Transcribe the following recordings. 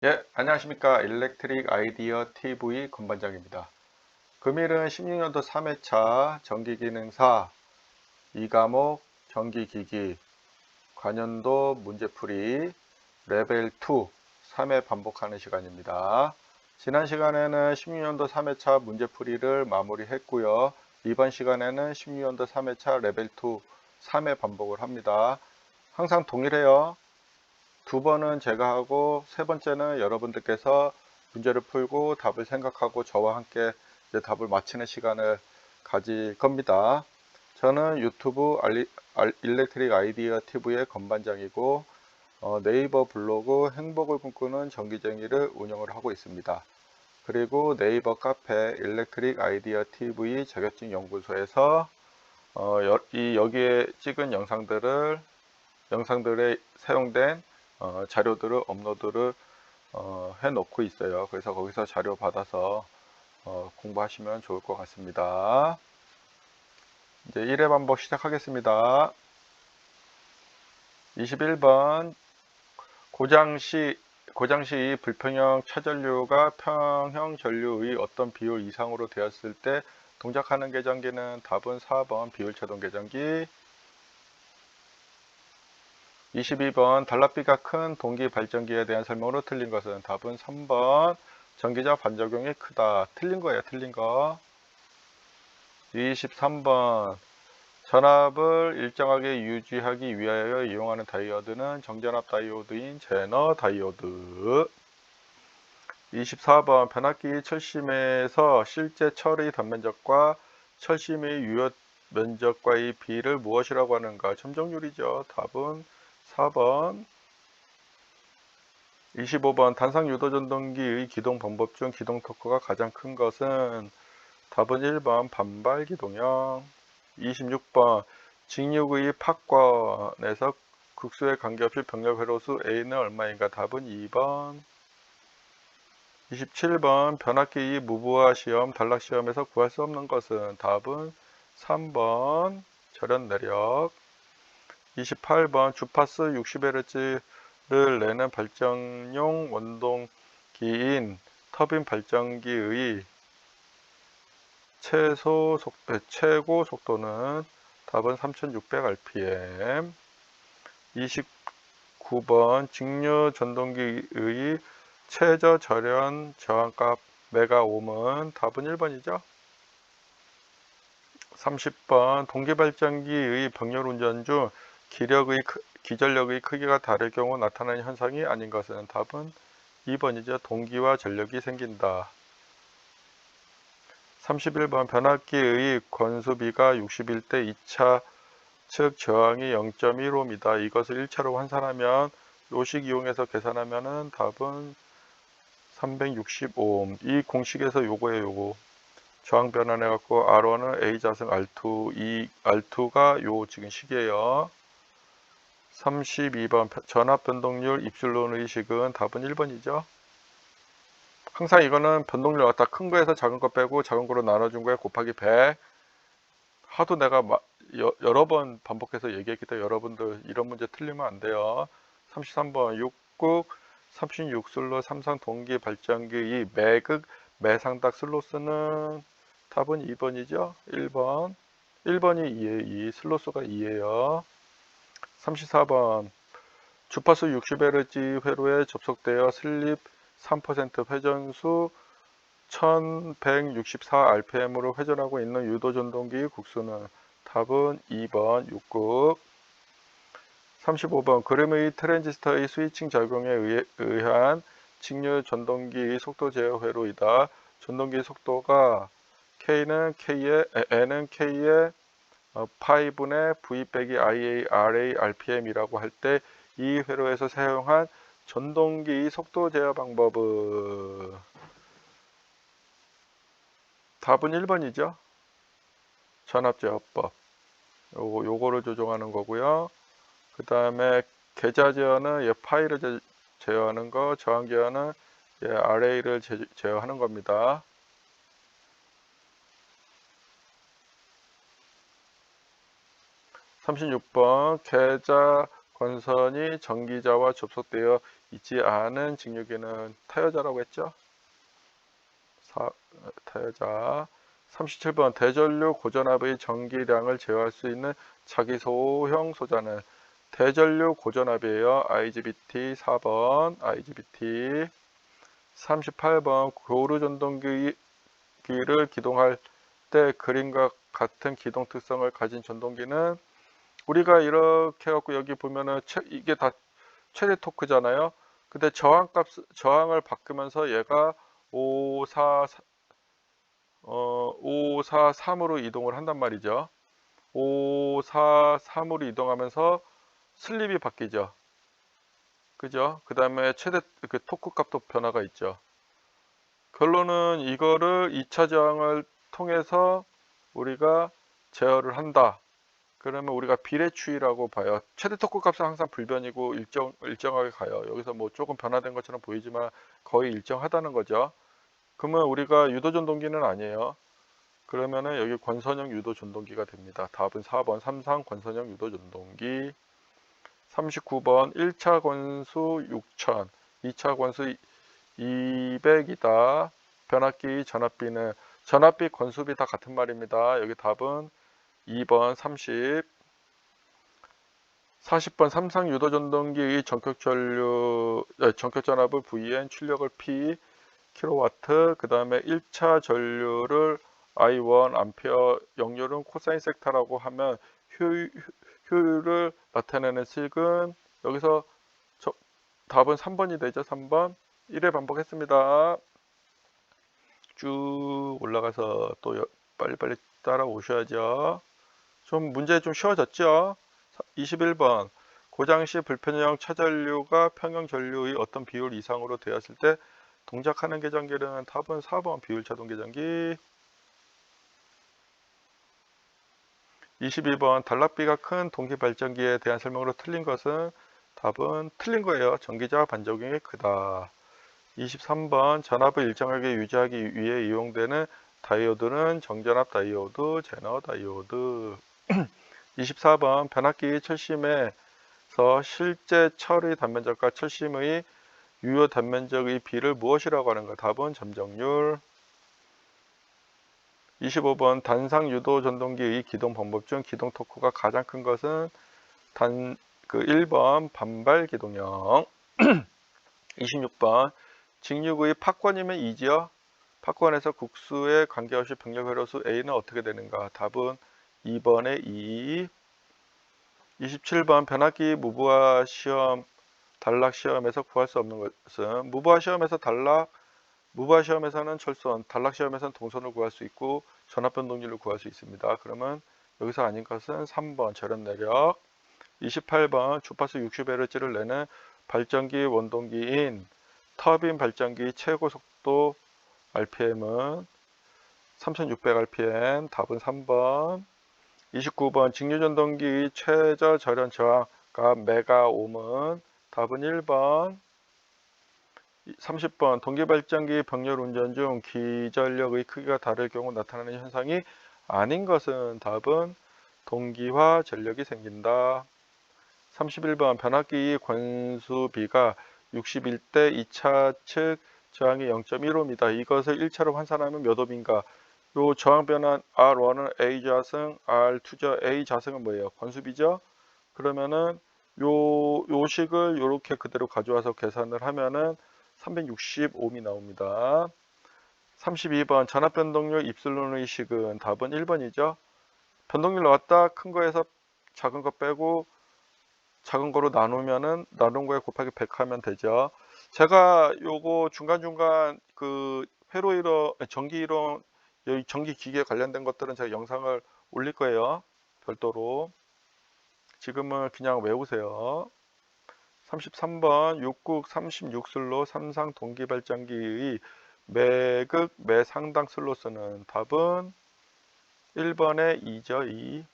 예, 안녕하십니까. 일렉트릭 아이디어 TV 건반장입니다. 금일은 16년도 3회차 전기기능사 2과목 전기기기 관연도 문제풀이 레벨 2 3회 반복하는 시간입니다. 지난 시간에는 16년도 3회차 문제풀이를 마무리했고요. 이번 시간에는 16년도 3회차 레벨 2 3회 반복을 합니다. 항상 동일해요. 두 번은 제가 하고 세 번째는 여러분들께서 문제를 풀고 답을 생각하고 저와 함께 이제 답을 맞히는 시간을 가질 겁니다. 저는 유튜브 일렉트릭 아이디어 TV의 건반장이고 네이버 블로그 행복을 꿈꾸는 전기쟁이를 운영을 하고 있습니다. 그리고 네이버 카페 일렉트릭 아이디어 TV 자격증 연구소에서 여기에 찍은 영상들에 사용된 자료들을 업로드를 해 놓고 있어요. 그래서 거기서 자료 받아서 공부하시면 좋을 것 같습니다. 이제 1회 반복 시작하겠습니다. 21번 고장시 불평형 차전류가 평형 전류의 어떤 비율 이상으로 되었을 때 동작하는 계전기는 답은 4번 비율차동 계전기. 22번 단랍비가 큰 동기 발전기에 대한 설명으로 틀린 것은 답은 3번 전기자 반작용이 크다. 틀린 거예요. 틀린 거. 23번 전압을 일정하게 유지하기 위하여 이용하는 다이오드는 정전압 다이오드인 제너 다이오드. 24번 변압기 철심에서 실제 철의 단면적과 철심의 유효 면적과의 비를 무엇이라고 하는가? 점정률이죠. 답은 4번. 25번 단상 유도전동기의 기동 방법 중 기동 토크가 가장 큰 것은 답은 1번 반발 기동형. 26번 직육의 팍권에서 극수에 관계없이 병력 회로수 A는 얼마인가? 답은 2번. 27번 변압기의 무브화 시험 단락 시험에서 구할 수 없는 것은 답은 3번 절연 내력. 28번 주파수 60Hz를 내는 발전용 원동기인 터빈 발전기의 최고 속도는 답은 3600rpm. 29번 직류 전동기의 최저 절연 저항값 메가옴은 답은 1번이죠. 30번 동기발전기의 병렬 운전 중 기전력의 크기가 다를 경우 나타나는 현상이 아닌 것은 답은 2번이죠. 동기와 전력이 생긴다. 31번 변압기의 권수비가 60일 때 2차 측 저항이 0.15입니다. 이것을 1차로 환산하면 요식 이용해서 계산하면 답은 365옴. 이 공식에서 요거예요. 요거. 저항 변환해 갖고 R1은 A 자승 R2, R2가 요 지금 식이에요. 32번 전압 변동률 입술론의 식은 답은 1번이죠. 항상 이거는 변동률 갖다 큰 거에서 작은 거 빼고 작은 거로 나눠준 거에 곱하기 100. 하도 내가 여러 번 반복해서 얘기했기 때문에 여러분들 이런 문제 틀리면 안 돼요. 33번 6국 36슬롯 삼성 동기 발전기 이 매극 매상닥 슬로스는 답은 2번이죠. 1번. 1번이 2에 2, 슬로스가 2예요. 34번 주파수 60Hz 회로에 접속되어 슬립 3% 회전수 1164rpm으로 회전하고 있는 유도전동기의 국수는 답은 2번 6국. 35번 그램의 트랜지스터의 스위칭 작용에 의한 직류 전동기의 속도 제어 회로이다. 전동기의 속도가 N은 K의 5분의 V 빼기 IARA RPM이라고 할 때 이 회로에서 사용한 전동기의 속도 제어 방법은 답은 1번이죠. 전압제어법. 요거를 조정하는 거고요. 그 다음에 계좌 제어는 파이를 제어하는 거, 저항 제어는 RA를 제어하는 겁니다. 36번 계좌 권선이 전기자와 접속되어 있지 않은 직류기는 타여자라고 했죠. 타여자. 37번 대전류 고전압의 전기량을 제어할 수 있는 자기 소형 소자는 대전류 고전압이에요. IGBT. 4번 IGBT. 38번 고루 전동기를 기동할 때 그림과 같은 기동 특성을 가진 전동기는 우리가 이렇게 해갖고 여기 보면은 이게 다 최대 토크잖아요. 근데 저항을 바꾸면서 얘가 543으로 이동을 한단 말이죠. 543으로 이동하면서 슬립이 바뀌죠. 그죠? 그 다음에 최대 그 토크 값도 변화가 있죠. 결론은 이거를 2차 저항을 통해서 우리가 제어를 한다. 그러면 우리가 비례추이라고 봐요. 최대 토크 값은 항상 불변이고 일정하게 가요. 여기서 뭐 조금 변화된 것처럼 보이지만 거의 일정하다는 거죠. 그러면 우리가 유도전동기는 아니에요. 그러면은 여기 권선형 유도전동기가 됩니다. 답은 4번 삼상 권선형 유도전동기. 39번 1차 권수 6000, 2차 권수 200이다. 변압기 전압비는 전압비 권수비 다 같은 말입니다. 여기 답은 2번 30. 40번 삼상 유도전동기의 전격 전압을 VN, 출력을 P 킬로와트. 그 다음에 1차 전류를 I1 암페어, 역률은 코사인 섹타라고 하면 효율을 나타내는 식은 여기서 답은 3번이 되죠. 3번. 1회 반복했습니다. 쭉 올라가서 또 빨리빨리 따라오셔야죠. 문제 좀 쉬워졌죠. 21번 고장 시 불편형 차전류가 평형 전류의 어떤 비율 이상으로 되었을 때 동작하는 계전기는 답은 4번 비율 자동 계전기. 22번 단락비가 큰 동기 발전기에 대한 설명으로 틀린 것은 답은 틀린 거예요. 전기자 반작용이 크다. 23번 전압을 일정하게 유지하기 위해 이용되는 다이오드는 정전압 다이오드, 제너 다이오드. 24번 변압기 철심에서 실제 철의 단면적과 철심의 유효 단면적의 비를 무엇이라고 하는가? 답은 점정률. 25번 단상 유도 전동기의 기동 방법 중 기동 토크가 가장 큰 것은 1번 반발 기동형. 26번 직육의 팍권이면 2지요. 팍권에서 국수에 관계없이 병력 회로수 A는 어떻게 되는가? 답은 2번의 2. 27번 변압기 무부하 시험, 단락 시험에서 구할 수 없는 것은 무부하 시험에서는 철선, 단락 시험에서는 동선을 구할 수 있고 전압 변동률을 구할 수 있습니다. 그러면 여기서 아닌 것은 3번 절연 내력. 28번 주파수 60Hz를 내는 발전기 원동기인 터빈 발전기 최고 속도 RPM은 3600rpm. 답은 3번. 29번 직류전동기의 최저 절연 저항값 메가옴은 답은 1번. 30번 동기발전기 병렬 운전 중 기전력의 크기가 다를 경우 나타나는 현상이 아닌 것은 답은 동기화 전력이 생긴다. 31번 변압기 권수비가 61대 2차 측 저항이 0.15입니다. 이것을 1차로 환산하면 몇 옴인가? 요 저항 변환 R1은 A 자승, R2죠. A 자승은 뭐예요? 권수비죠. 그러면은 요 식을 요렇게 그대로 가져와서 계산을 하면은 360옴이 나옵니다. 32번 전압 변동률 입술론의 식은 답은 1번이죠. 변동률 나왔다. 큰 거에서 작은 거 빼고 작은 거로 나눈 거에 곱하기 100 하면 되죠. 제가 요거 중간중간 그 회로 이론, 전기 이론, 여기 전기 기계 관련된 것들은 제가 영상을 올릴 거예요. 별도로. 지금은 그냥 외우세요. 33번 육국 36슬롯 삼상 동기발전기의 매극 매상당 슬롯은 답은 1번의 2죠. 2.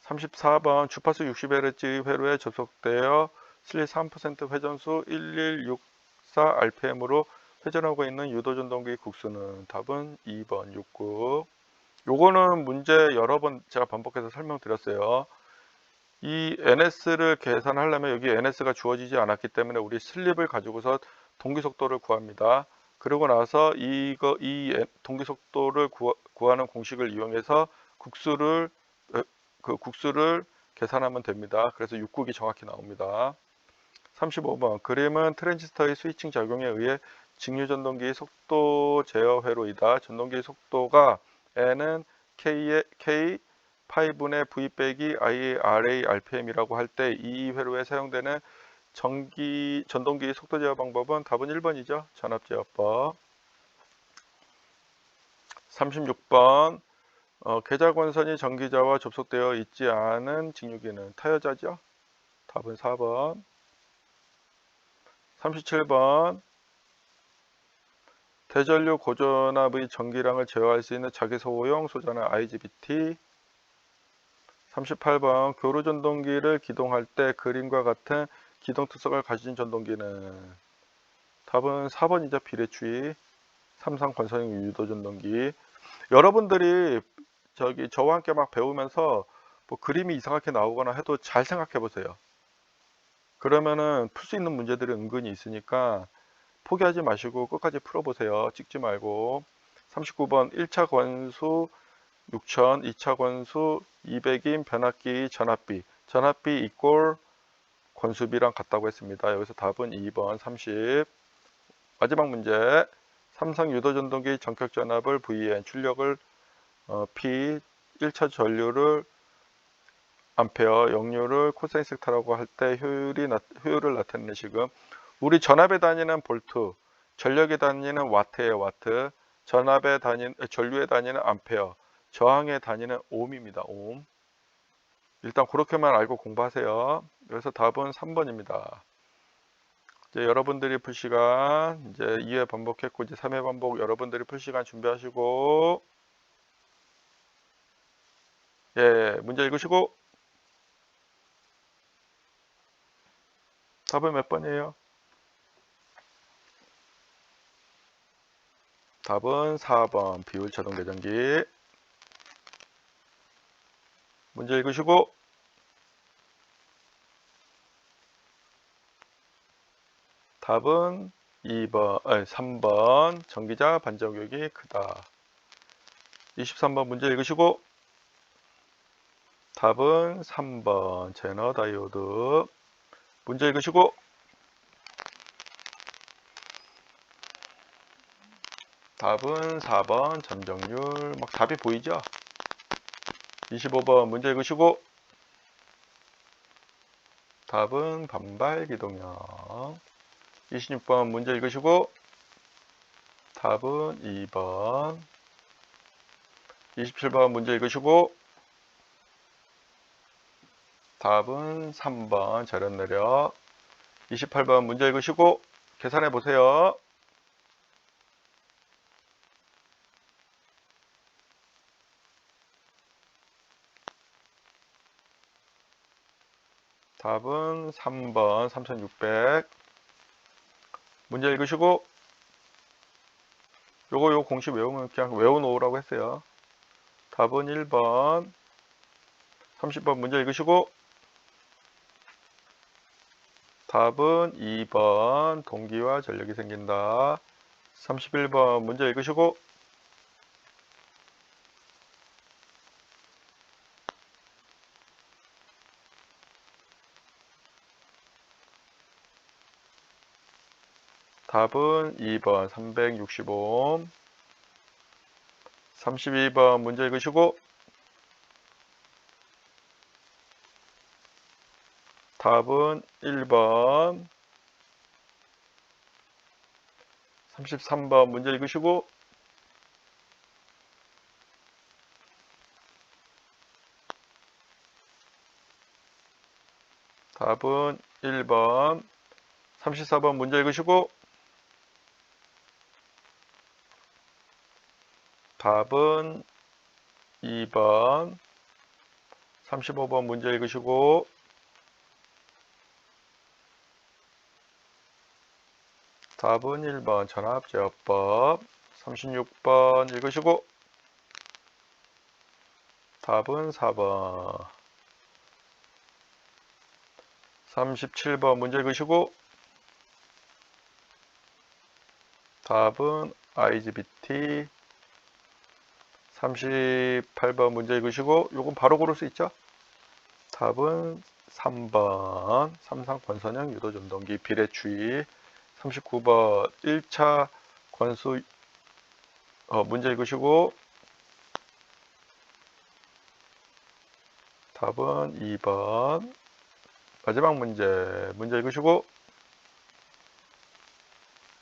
34번 주파수 60Hz의 회로에 접속되어 슬릿 3% 회전수 1164rpm으로 회전하고 있는 유도전동기 국수는 답은 2번 육국. 요거는 문제 여러 번 제가 반복해서 설명드렸어요. 이 NS를 계산하려면 여기 NS가 주어지지 않았기 때문에 우리 슬립을 가지고서 동기속도를 구합니다. 그러고 나서 이 동기속도를 구하는 공식을 이용해서 국수를 계산하면 됩니다. 그래서 6국이 정확히 나옵니다. 35번 그림은 트랜지스터의 스위칭 작용에 의해 직류 전동기의 속도 제어 회로이다. 전동기의 속도가 N은 K 파이분의 V 빼기 IRA RPM이라고 할 때 이 회로에 사용되는 전동기의 속도 제어 방법은 답은 1번이죠. 전압제어법. 36번 계좌권선이 전기자와 접속되어 있지 않은 직류기는 타여자죠. 답은 4번. 37번 대전류 고전압의 전기량을 제어할 수 있는 자기소호용 소자는 IGBT. 38번 교류전동기를 기동할 때 그림과 같은 기동 특성을 가진 전동기는 답은 4번이죠. 비례추이. 삼상 권선형 유도전동기. 여러분들이 저와 함께 막 배우면서 뭐 그림이 이상하게 나오거나 해도 잘 생각해 보세요. 그러면은 풀 수 있는 문제들이 은근히 있으니까 포기하지 마시고 끝까지 풀어보세요. 찍지 말고. 39번 1차 권수 6000, 2차 권수 200인 변압기 전압비. 전압비 이꼴 권수비랑 같다고 했습니다. 여기서 답은 2번 30. 마지막 문제. 삼성 유도전동기 전격 전압을 VN, 출력을 P, 1차 전류를 암페어, 역류를 코사인 섹터라고 할 때 효율을 나타내는 식은 우리 전압에 다니는 볼트, 전력에 다니는 와트예요. 와트. 전류에 다니는 암페어, 저항에 다니는 옴입니다. 옴. 일단 그렇게만 알고 공부하세요. 그래서 답은 3번입니다. 이제 여러분들이 풀 시간 이제 2회 반복했고 이제 3회 반복 여러분들이 풀 시간 준비하시고 예, 문제 읽으시고 답은 몇 번이에요? 답은 4번 비율 자동 계정기. 문제 읽으시고 답은 3번 전기자 반작용이 크다. 23번 문제 읽으시고 답은 3번 제너 다이오드. 문제 읽으시고 답은 4번 점정률. 막 답이 보이죠? 25번 문제 읽으시고 답은 반발 기동형. 26번 문제 읽으시고 답은 2번. 27번 문제 읽으시고 답은 3번 절연 내력. 28번 문제 읽으시고 계산해 보세요. 답은 3번 3600. 문제 읽으시고 요거 공식 외우면 그냥 외워놓으라고 했어요. 답은 1번. 30번 문제 읽으시고 답은 2번 동기와 전력이 생긴다. 31번 문제 읽으시고 답은 2번 365. 32번 문제 읽으시고 답은 1번. 33번 문제 읽으시고 답은 1번. 34번 문제 읽으시고 답은 2번. 35번 문제 읽으시고 답은 1번 전압제어법. 36번 읽으시고 답은 4번. 37번 문제 읽으시고 답은 IGBT. 38번 문제 읽으시고 요건 바로 고를 수 있죠? 답은 3번 삼상 권선형 유도 전동기 비례추이. 39번 1차 관수 문제 읽으시고 답은 2번. 마지막 문제 읽으시고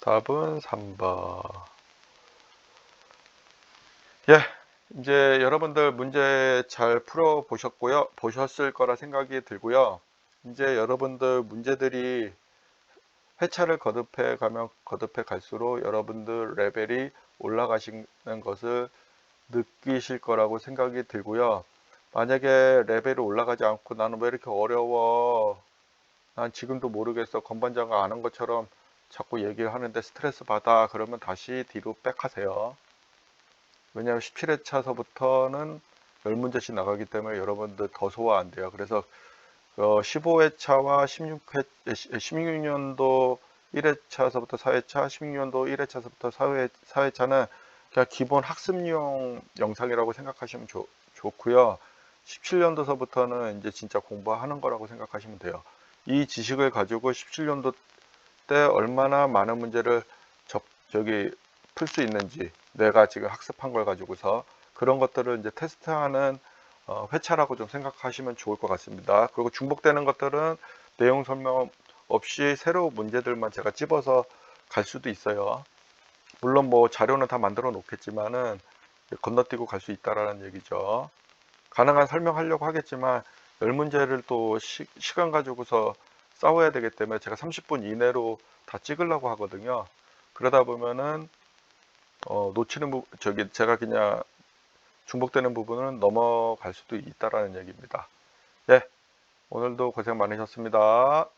답은 3번. 예, 이제 여러분들 문제 잘 풀어 보셨을 거라 생각이 들고요. 이제 여러분들 문제들이 회차를 거듭해 가면 거듭해 갈수록 여러분들 레벨이 올라가시는 것을 느끼실 거라고 생각이 들고요. 만약에 레벨이 올라가지 않고 나는 왜 이렇게 어려워, 난 지금도 모르겠어, 건반장가 아는 것처럼 자꾸 얘기를 하는데 스트레스 받아, 그러면 다시 뒤로 백하세요. 왜냐하면 17회차서부터는 10문제씩 나가기 때문에 여러분들 더 소화 안 돼요. 그래서 15회차와 16년도 1회차서부터 4회차, 16년도 1회차서부터 4회차는 그냥 기본 학습용 영상이라고 생각하시면 좋고요. 17년도서부터는 이제 진짜 공부하는 거라고 생각하시면 돼요. 이 지식을 가지고 17년도 때 얼마나 많은 문제를 풀 수 있는지, 내가 지금 학습한 걸 가지고서 그런 것들을 이제 테스트하는 회차라고 좀 생각하시면 좋을 것 같습니다. 그리고 중복되는 것들은 내용 설명 없이 새로운 문제들만 제가 집어서 갈 수도 있어요. 물론 뭐 자료는 다 만들어 놓겠지만은 건너뛰고 갈 수 있다라는 얘기죠. 가능한 설명하려고 하겠지만 10문제를 또 시간 가지고서 싸워야 되기 때문에 제가 30분 이내로 다 찍으려고 하거든요. 그러다 보면은 놓치는 제가 그냥 중복되는 부분은 넘어갈 수도 있다라는 얘기입니다. 네, 오늘도 고생 많으셨습니다.